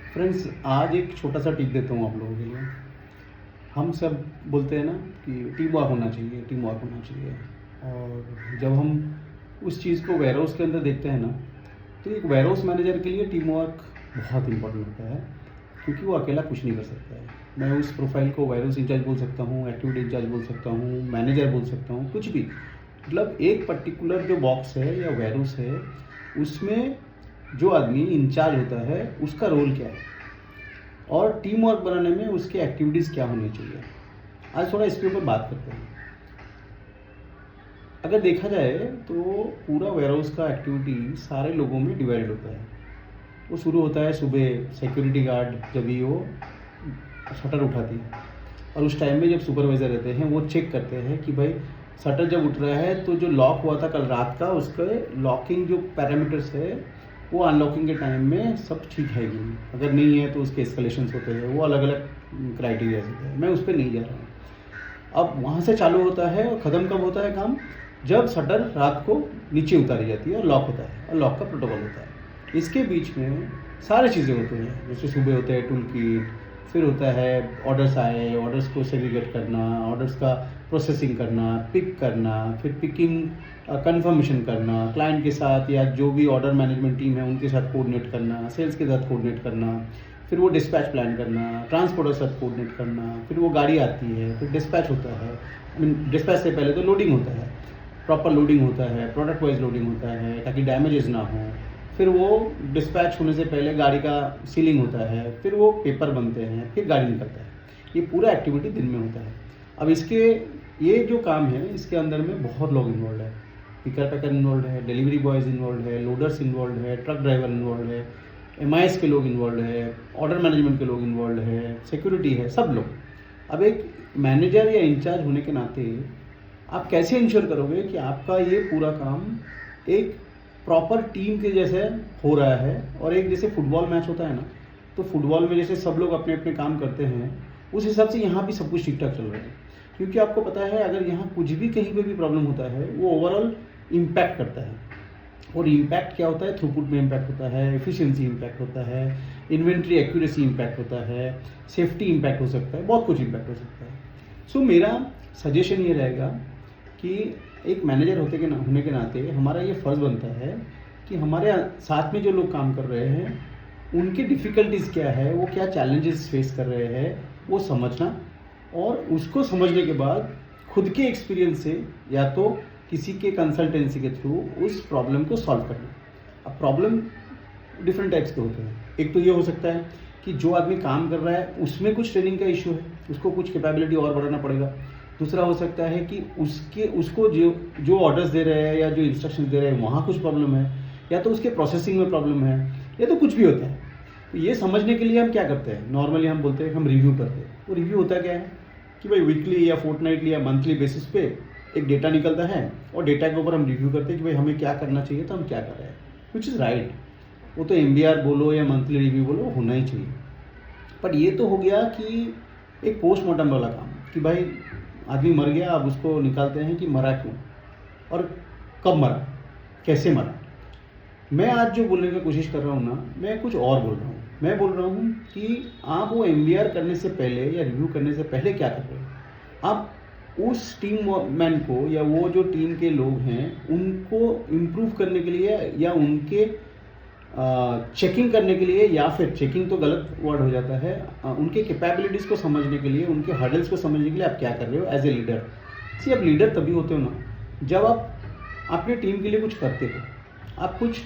Friends, आज एक छोटा सा टिप देता हूँ आप लोगों के लिए। हम सब बोलते हैं ना कि टीम वर्क होना चाहिए, टीम वर्क होना चाहिए। और जब हम उस चीज़ को वेयर हाउस के अंदर देखते हैं ना, तो एक वेयर हाउस मैनेजर के लिए टीम वर्क बहुत इंपॉर्टेंट होता है, क्योंकि वो अकेला कुछ नहीं कर सकता है। मैं उस प्रोफाइल को वेयर हाउस इंचार्ज बोल सकता हूँ, एक्टिविटी इंचार्ज बोल सकता हूँ, मैनेजर बोल सकता हूँ, कुछ भी। मतलब एक पर्टिकुलर जो बॉक्स है या वेयर हाउस है, उसमें जो आदमी इंचार्ज होता है उसका रोल क्या है और टीम वर्क बनाने में उसकी एक्टिविटीज़ क्या होनी चाहिए। आज थोड़ा इसके ऊपर बात करते हैं। अगर देखा जाए तो पूरा वेयरहाउस का एक्टिविटी सारे लोगों में डिवाइड होता है। वो शुरू होता है सुबह, सिक्योरिटी गार्ड जब भी वो शटर उठाती है, और उस टाइम में जब सुपरवाइज़र रहते हैं वो चेक करते हैं कि भाई शटर जब उठ रहा है तो जो लॉक हुआ था कल रात का, उसके लॉकिंग जो पैरामीटर्स है वो अनलॉकिंग के टाइम में सब ठीक है कि नहीं। अगर नहीं है तो उसके एस्केलेशंस होते हैं, वो अलग अलग क्राइटेरिया होते हैं। मैं उस पर नहीं जा रहा हूँ। अब वहाँ से चालू होता है और ख़त्म कब होता है काम, जब शटर रात को नीचे उतारी जाती है और लॉक होता है और लॉक का प्रोटोकॉल होता है। इसके बीच में सारी चीज़ें होती हैं, जैसे सुबह होते हैं टूल किट, फिर होता है ऑर्डर्स आए, ऑर्डर्स को सेग्रीगेट करना, ऑर्डर्स का प्रोसेसिंग करना, पिक करना, फिर पिकिंग कंफर्मेशन करना, क्लाइंट के साथ या जो भी ऑर्डर मैनेजमेंट टीम है उनके साथ कोऑर्डिनेट करना, सेल्स के साथ कोऑर्डिनेट करना, फिर वो डिस्पैच प्लान करना, ट्रांसपोर्टर के साथ कोऑर्डिनेट करना, फिर वो गाड़ी आती है, फिर डिस्पैच होता है। आई मीन डिस्पैच से पहले तो लोडिंग होता है, प्रॉपर लोडिंग होता है, प्रोडक्ट वाइज लोडिंग होता है ताकि डैमेजेस ना हो। फिर वो डिस्पैच होने से पहले गाड़ी का सीलिंग होता है, फिर वो पेपर बनते हैं, फिर गाड़ी निकलता है। ये पूरा एक्टिविटी दिन में होता है। अब इसके ये जो काम है इसके अंदर में बहुत लोग इन्वॉल्व है। पिकर पैकर इन्वॉल्व है, डिलीवरी बॉयज़ इन्वॉल्व है, लोडर्स इन्वॉल्व है, ट्रक ड्राइवर इन्वॉल्व है, एमआईएस के लोग इन्वॉल्व है, ऑर्डर मैनेजमेंट के लोग इन्वॉल्व है, सिक्योरिटी है, सब लोग। अब एक मैनेजर या इंचार्ज होने के नाते आप कैसे इंश्योर करोगे कि आपका ये पूरा काम एक प्रॉपर टीम के जैसे हो रहा है। और एक जैसे फुटबॉल मैच होता है ना, तो फुटबॉल में जैसे सब लोग अपने अपने काम करते हैं, उस हिसाब से यहाँ भी सब कुछ ठीक ठाक चल रहा है। क्योंकि आपको पता है अगर यहाँ कुछ भी कहीं पे भी प्रॉब्लम होता है वो ओवरऑल इम्पैक्ट करता है। और इम्पैक्ट क्या होता है, थ्रूपुट में इम्पैक्ट होता है, एफिशिएंसी इम्पैक्ट होता है, इन्वेंट्री एक्यूरेसी इम्पैक्ट होता है, सेफ्टी इम्पैक्ट हो सकता है, बहुत कुछ इम्पैक्ट हो सकता है। सो मेरा सजेशन ये रहेगा कि एक मैनेजर होने के नाते हमारा ये फ़र्ज़ बनता है कि हमारे साथ में जो लोग काम कर रहे हैं उनकी डिफ़िकल्टीज़ क्या है, वो क्या चैलेंजेस फेस कर रहे हैं, वो समझना। और उसको समझने के बाद खुद के एक्सपीरियंस से या तो किसी के कंसल्टेंसी के थ्रू उस प्रॉब्लम को सॉल्व करना। अब प्रॉब्लम डिफरेंट टाइप्स के होते हैं। एक तो ये हो सकता है कि जो आदमी काम कर रहा है उसमें कुछ ट्रेनिंग का इशू है, उसको कुछ कैपेबिलिटी और बढ़ाना पड़ेगा। दूसरा हो सकता है कि उसको जो ऑर्डर्स दे रहे हैं या जो इंस्ट्रक्शन दे रहे हैं वहाँ कुछ प्रॉब्लम है, या तो उसके प्रोसेसिंग में प्रॉब्लम है, या तो कुछ भी होता है। तो ये समझने के लिए हम क्या करते हैं, नॉर्मली हम बोलते हैं हम रिव्यू करते हैं। वो रिव्यू होता क्या है कि भाई वीकली या फोर्टनाइटली या मंथली बेसिस पे एक डेटा निकलता है और डेटा के ऊपर हम रिव्यू करते हैं कि भाई हमें क्या करना चाहिए, तो हम क्या कर रहे हैं, विच इज़ राइट। वो तो MBR बोलो या मंथली रिव्यू बोलो, होना ही चाहिए। बट ये तो हो गया कि एक पोस्टमार्टम वाला काम कि भाई आदमी मर गया, अब उसको निकालते हैं कि मरा क्यों और कब मरा, कैसे मरा। मैं आज जो बोलने की कोशिश कर रहा हूँ ना, मैं कुछ और बोल रहा हूँ। मैं बोल रहा हूँ कि आप वो MBR करने से पहले या रिव्यू करने से पहले क्या कर रहे हो। आप उस टीम मैन को या वो जो टीम के लोग हैं उनको इम्प्रूव करने के लिए या उनके चेकिंग करने के लिए, या फिर चेकिंग तो गलत वर्ड हो जाता है, उनके कैपेबिलिटीज़ को समझने के लिए, उनके हर्डल्स को समझने के लिए आप क्या कर रहे हो एज ए लीडर। सी आप लीडर तभी होते हो ना जब आप अपने टीम के लिए कुछ करते हो, आप कुछ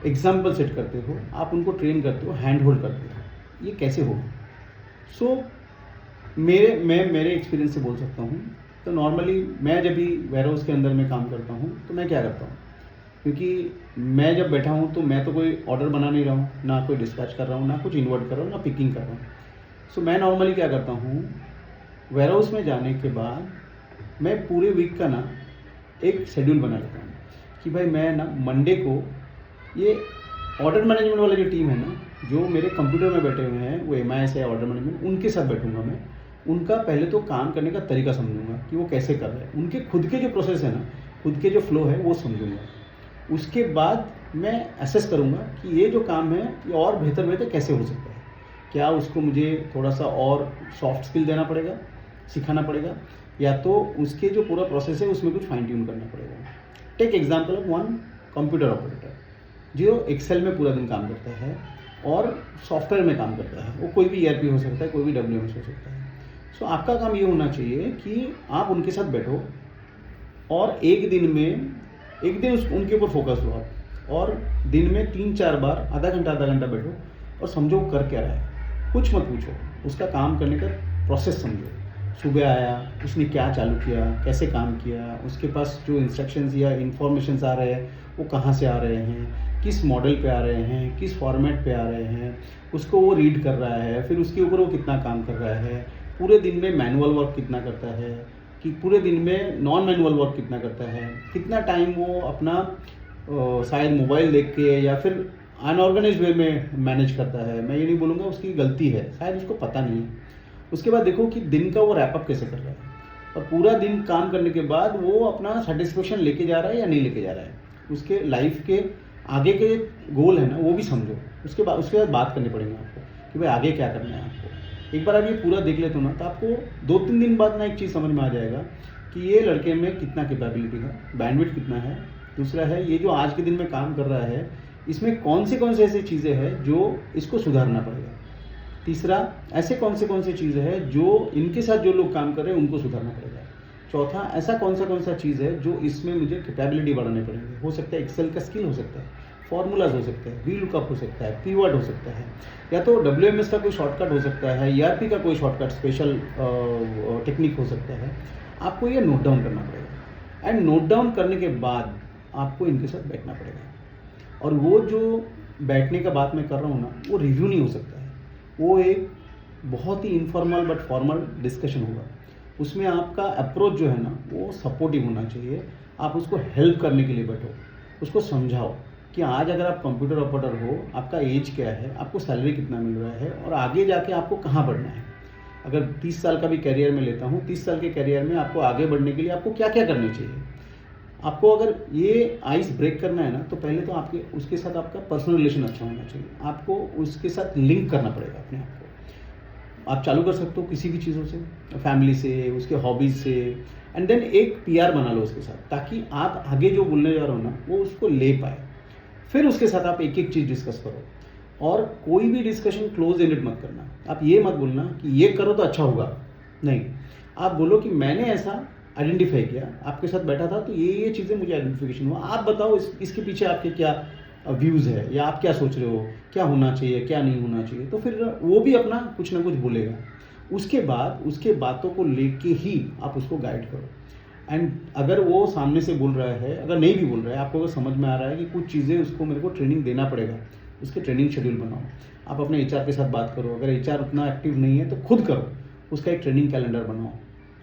एग्जाम्पल सेट करते हो, आप उनको ट्रेन करते हो, हैंड होल्ड करते हो। ये कैसे हो। सो मैं मेरे एक्सपीरियंस से बोल सकता हूँ। तो नॉर्मली मैं जब भी वेयर हाउस के अंदर में काम करता हूँ तो मैं क्या करता हूँ, क्योंकि मैं जब बैठा हूँ तो मैं तो कोई ऑर्डर बना नहीं रहा हूँ, ना कोई डिस्पैच कर रहा हूँ, ना कुछ इन्वर्ट कर रहा हूँ, ना पिकिंग कर रहा हूँ। सो मैं नॉर्मली क्या करता हूँ, वेयर हाउस में जाने के बाद मैं पूरे वीक का ना एक शेड्यूल बना लेता हूँ कि भाई मैं ना मंडे को ये ऑर्डर मैनेजमेंट वाली जो टीम है ना, जो मेरे कंप्यूटर में बैठे हुए हैं, वो MIS है ऑर्डर मैनेजमेंट, उनके साथ बैठूंगा मैं। उनका पहले तो काम करने का तरीका समझूंगा कि वो कैसे कर रहे हैं, उनके खुद के जो प्रोसेस है ना, खुद के जो फ्लो है वो समझूंगा। उसके बाद मैं असेस करूंगा कि ये जो काम है ये और बेहतर कैसे हो सकता है। क्या उसको मुझे थोड़ा सा और सॉफ्ट स्किल देना पड़ेगा, सिखाना पड़ेगा, या तो उसके जो पूरा प्रोसेस है उसमें कुछ फाइन ट्यून करना पड़ेगा। Take example of one computer operator जो एक्सेल में पूरा दिन काम करता है और सॉफ्टवेयर में काम करता है, वो कोई भी ERP हो सकता है, कोई भी WMS हो सकता है। सो आपका काम ये होना चाहिए कि आप उनके साथ बैठो और एक दिन उनके ऊपर फोकस लो आप, और दिन में 3-4 बार आधा घंटा बैठो और समझो वो कर क्या रहा है। कुछ मत पूछो, उसका काम करने का प्रोसेस समझो। सुबह आया, उसने क्या चालू किया, कैसे काम किया, उसके पास जो इंस्ट्रक्शंस या इंफॉर्मेशंस आ रहे हैं वो कहाँ से आ रहे हैं, किस मॉडल पे आ रहे हैं, किस फॉर्मेट पे आ रहे हैं, उसको वो रीड कर रहा है, फिर उसके ऊपर वो कितना काम कर रहा है, पूरे दिन में मैनुअल वर्क कितना करता है, कि पूरे दिन में नॉन मैनुअल वर्क कितना करता है, कितना टाइम वो अपना शायद मोबाइल देख के या फिर अनऑर्गेनाइज वे में मैनेज करता है। मैं ये नहीं बोलूँगा उसकी गलती है, शायद उसको पता नहीं है। उसके बाद देखो कि दिन का वो रैपअप कैसे कर रहा है, और पूरा दिन काम करने के बाद वो अपना सेटिस्फेक्शन लेके जा रहा है या नहीं लेके जा रहा है, उसके लाइफ के आगे के गोल है ना वो भी समझो। उसके बाद बात करनी पड़ेगी आपको कि भाई आगे क्या करना है आपको। एक बार आप ये पूरा देख लेते हो ना, तो आपको 2-3 दिन बाद ना एक चीज़ समझ में आ जाएगा कि ये लड़के में कितना कैपेबिलिटी है, बैंडविड्थ कितना है। दूसरा है ये जो आज के दिन में काम कर रहा है, इसमें कौन से ऐसी चीज़ें हैं जो इसको सुधारना पड़ेगा। तीसरा, ऐसे कौन से चीज़ है जो इनके साथ जो लोग काम कर रहे हैं उनको सुधारना पड़ेगा। चौथा, ऐसा कौन सा चीज़ है जो इसमें मुझे कैपेबिलिटी बढ़ाने पड़ेंगे। हो सकता है एक्सेल का स्किल हो सकता है, फॉर्मूलाज हो सकता है, VLOOKUP हो सकता है, पीवर्ड हो सकता है, या तो WMS का कोई शॉर्टकट हो सकता है, ERP का कोई शॉर्टकट स्पेशल टेक्निक हो सकता है। आपको ये नोट डाउन करना पड़ेगा, एंड नोट डाउन करने के बाद आपको इनके साथ बैठना पड़ेगा। और वो जो बैठने का बात मैं कर रहा हूँ ना, वो रिव्यू नहीं हो सकता है, वो एक बहुत ही इनफॉर्मल बट फॉर्मल डिस्कशन होगा। उसमें आपका अप्रोच जो है ना वो सपोर्टिव होना चाहिए। आप उसको हेल्प करने के लिए बैठो, उसको समझाओ कि आज अगर आप कंप्यूटर ऑपरेटर हो, आपका एज क्या है, आपको सैलरी कितना मिल रहा है, और आगे जाके आपको कहाँ बढ़ना है। अगर 30 साल का भी करियर में लेता हूँ, 30 साल के करियर में आपको आगे बढ़ने के लिए आपको क्या क्या करनी चाहिए। आपको अगर ये आइस ब्रेक करना है ना, तो पहले तो आपके उसके साथ आपका पर्सनल रिलेशन अच्छा होना चाहिए। आपको उसके साथ लिंक करना पड़ेगा अपने आप को। आप चालू कर सकते हो किसी भी चीज़ों से, फैमिली से, उसके हॉबीज़ से, एंड देन एक PR बना लो उसके साथ, ताकि आप आगे जो बोलने जा रहे हो ना वो उसको ले पाए। फिर उसके साथ आप एक चीज़ डिस्कस करो, और कोई भी डिस्कशन क्लोज एंडेड मत करना। आप ये मत बोलना कि ये करो तो अच्छा होगा, नहीं। आप बोलो कि मैंने ऐसा आइडेंटिफाई किया, आपके साथ बैठा था तो ये चीज़ें मुझे आइडेंटिफिकेशन हुआ, आप बताओ इसके पीछे आपके क्या व्यूज़ है, या आप क्या सोच रहे हो, क्या होना चाहिए, क्या नहीं होना चाहिए। तो फिर वो भी अपना कुछ ना कुछ बोलेगा। उसके बाद उसके बातों को लेके ही आप उसको गाइड करो। एंड अगर वो सामने से बोल रहा है, अगर नहीं भी बोल रहा है, आपको अगर समझ में आ रहा है कि कुछ चीज़ें उसको मेरे को ट्रेनिंग देना पड़ेगा, उसके ट्रेनिंग शेड्यूल बनाओ। आप अपने HR के साथ बात करो, अगर HR उतना एक्टिव नहीं है तो खुद करो, उसका एक ट्रेनिंग कैलेंडर बनाओ।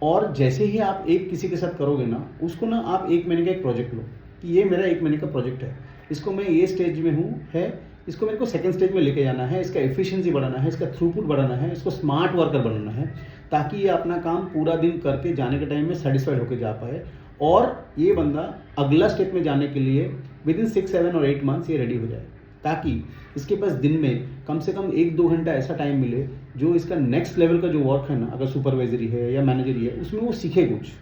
और जैसे ही आप एक किसी के साथ करोगे ना, उसको ना आप 1 महीने का एक प्रोजेक्ट लो कि ये मेरा 1 महीने का प्रोजेक्ट है, इसको मैं ये स्टेज में हूँ है, इसको मेरे को सेकंड स्टेज में लेके जाना है, इसका एफिशिएंसी बढ़ाना है, इसका थ्रूपुट बढ़ाना है, इसको स्मार्ट वर्कर बनाना है, ताकि ये अपना काम पूरा दिन करके जाने के टाइम में सेटिस्फाइड होकर जा पाए, और ये बंदा अगला स्टेप में जाने के लिए विदिन 6, 7 और 8 मंथ्स ये रेडी हो जाए, ताकि इसके पास दिन में कम से कम 1-2 घंटा ऐसा टाइम मिले जो इसका नेक्स्ट लेवल का जो वर्क है ना, अगर सुपरवाइजरी है या मैनेजरी है, उसमें वो सीखे कुछ।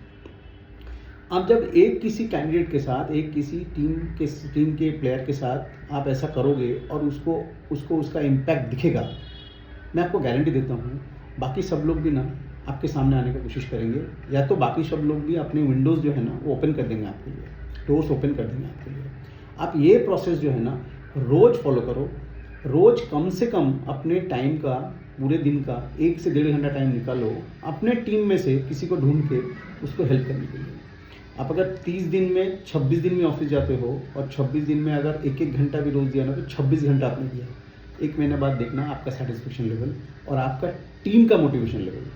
आप जब एक किसी कैंडिडेट के साथ, एक किसी टीम के प्लेयर के साथ आप ऐसा करोगे और उसको उसका इम्पैक्ट दिखेगा, मैं आपको गारंटी देता हूँ बाकी सब लोग भी ना आपके सामने आने की कोशिश करेंगे, या तो बाकी सब लोग भी अपने विंडोज़ जो है ना वो ओपन कर देंगे आपके लिए, डोर्स ओपन कर देंगे आपके लिए। आप ये प्रोसेस जो है ना रोज़ फॉलो करो, रोज़ कम से कम अपने टाइम का, पूरे दिन का 1 से 1.5 घंटा टाइम निकालो, अपने टीम में से किसी को ढूंढ के उसको हेल्प करने के लिए। आप अगर 30 दिन में 26 दिन में ऑफिस जाते हो, और 26 दिन में अगर 1-1 घंटा भी रोज़ दिया ना, तो 26 घंटा आपने दिया। 1 महीने बाद देखना आपका सेटिस्फेक्शन लेवल और आपका टीम का मोटिवेशन लेवल,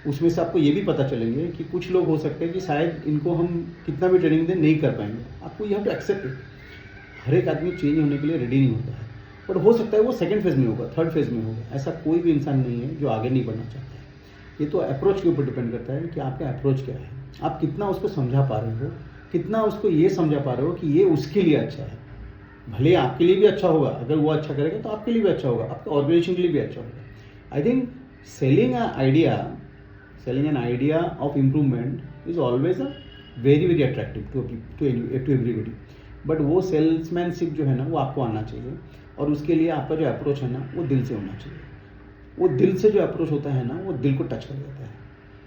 उसमें से आपको ये भी पता चलेंगे कि कुछ लोग हो सकते हैं कि शायद इनको हम कितना भी ट्रेनिंग दें नहीं कर पाएंगे। आपको you have to accept it. हर एक आदमी चेंज होने के लिए रेडी नहीं होता है, बट हो सकता है वो सेकंड फेज़ में होगा, थर्ड फेज़ में होगा। ऐसा कोई भी इंसान नहीं है जो आगे नहीं बढ़ना चाहता है। ये तो अप्रोच के ऊपर डिपेंड करता है कि आपका अप्रोच क्या है, आप कितना उसको समझा पा रहे हो, कितना उसको ये समझा पा रहे हो कि ये उसके लिए अच्छा है। भले आपके लिए भी अच्छा होगा, अगर वो अच्छा करेगा तो आपके लिए भी अच्छा होगा, आपके ऑर्गेनाइजेशन के लिए भी अच्छा होगा। I think selling an idea of improvement is always a very attractive to everybody, but वो सेल्समैनशिप जो है ना वो आपको आना चाहिए, और उसके लिए आपका जो अप्रोच है ना वो दिल से होना चाहिए। वो दिल से जो अप्रोच होता है ना वो दिल को टच कर देता है।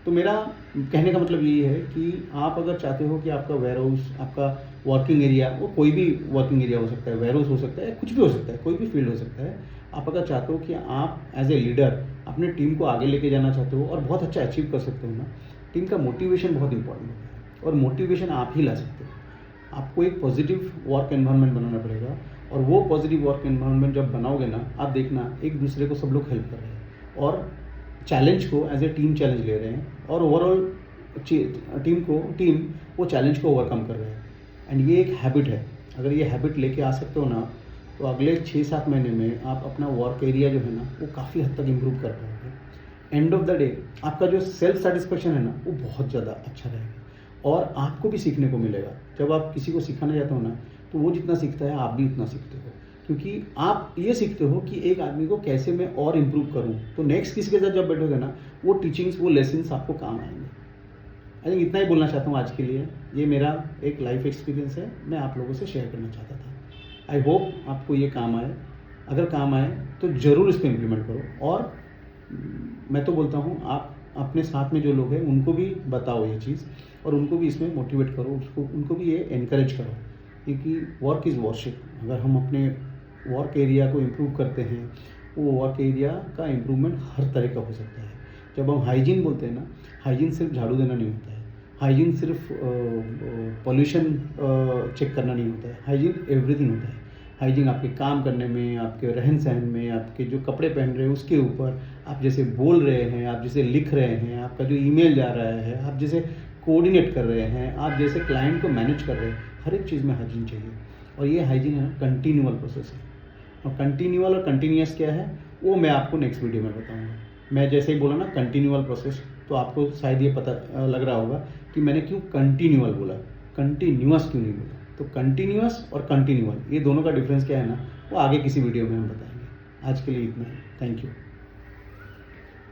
तो मेरा कहने का मतलब ये है कि आप अगर चाहते हो कि आपका वेयर हाउस, आपका वर्किंग एरिया, वो कोई भी वर्किंग एरिया हो सकता है, वेयर हाउस हो सकता है, कुछ भी हो सकता है, कोई भी फील्ड हो सकता है, आप अगर चाहते हो कि आप एज ए लीडर अपने टीम को आगे लेके जाना चाहते हो और बहुत अच्छा अचीव कर सकते हो ना, टीम का मोटिवेशन बहुत इंपॉर्टेंट होता है, और मोटिवेशन आप ही ला सकते हो। आपको एक पॉजिटिव वर्क एनवायरनमेंट बनाना पड़ेगा, और वो पॉजिटिव वर्क एनवायरनमेंट जब बनाओगे ना, आप देखना एक दूसरे को सब लोग हेल्प कर रहे हैं और चैलेंज को एज ए टीम चैलेंज ले रहे हैं, और ओवरऑल टीम वो चैलेंज को ओवरकम कर रहे हैं। एंड ये एक हैबिट है, अगर ये हैबिट लेके आ सकते हो ना, तो अगले 6-7 महीने में आप अपना वर्क एरिया जो है ना वो काफ़ी हद तक इम्प्रूव कर पाओगे। एंड ऑफ द डे आपका जो सेल्फ सेटिस्फेक्शन है ना वो बहुत ज़्यादा अच्छा रहेगा, और आपको भी सीखने को मिलेगा। जब आप किसी को सिखाना चाहते हो ना, तो वो जितना सीखता है आप भी उतना सीखते हो, क्योंकि आप ये सीखते हो कि एक आदमी को कैसे मैं और इम्प्रूव करूँ। तो नेक्स्ट किसी के साथ जब बैठोगे ना, वो टीचिंग्स, वो लेसन्स आपको काम आएंगे। आई थिंक इतना ही बोलना चाहता हूँ आज के लिए। ये मेरा एक लाइफ एक्सपीरियंस है, मैं आप लोगों से शेयर करना चाहता था। आई होप आपको ये काम आए। अगर काम आए तो ज़रूर इसको इम्प्लीमेंट करो, और मैं तो बोलता हूँ आप अपने साथ में जो लोग हैं उनको भी बताओ ये चीज़, और उनको भी इसमें मोटिवेट करो, उनको भी ये एनकरेज करो, क्योंकि वर्क इज़ वर्शिप। अगर हम अपने वर्क एरिया को इम्प्रूव करते हैं, वो वर्क एरिया का इम्प्रूवमेंट हर तरह का हो सकता है। जब हम हाइजीन बोलते हैं ना, हाइजीन सिर्फ झाड़ू देना नहीं होता है, हाइजीन सिर्फ पॉल्यूशन चेक करना नहीं होता है, हाइजीन एवरीथिंग होता है। हाइजीन आपके काम करने में, आपके रहन सहन में, आपके जो कपड़े पहन रहे हैं उसके ऊपर, आप जैसे बोल रहे हैं, आप जैसे लिख रहे हैं, आपका जो ईमेल जा रहा है, आप जैसे कोऑर्डिनेट कर रहे हैं, आप जैसे क्लाइंट को मैनेज कर रहे हैं, हर एक चीज़ में हाइजीन चाहिए। और ये हाइजीन है ना कंटिन्यूअल प्रोसेस है, और कंटिन्यूअल और कंटिन्यूअस क्या है वो मैं आपको नेक्स्ट वीडियो में बताऊँगा। मैं जैसे ही बोला ना कंटिन्यूअल प्रोसेस, तो आपको शायद ये पता लग रहा होगा कि मैंने क्यों कंटिन्यूअल बोला, कंटिन्यूअस क्यों नहीं बोला। तो कंटिन्यूअस और कंटिन्यूअल, ये दोनों का डिफरेंस क्या है ना, वो आगे किसी वीडियो में हम बताएंगे। आज के लिए इतना ही, थैंक यू।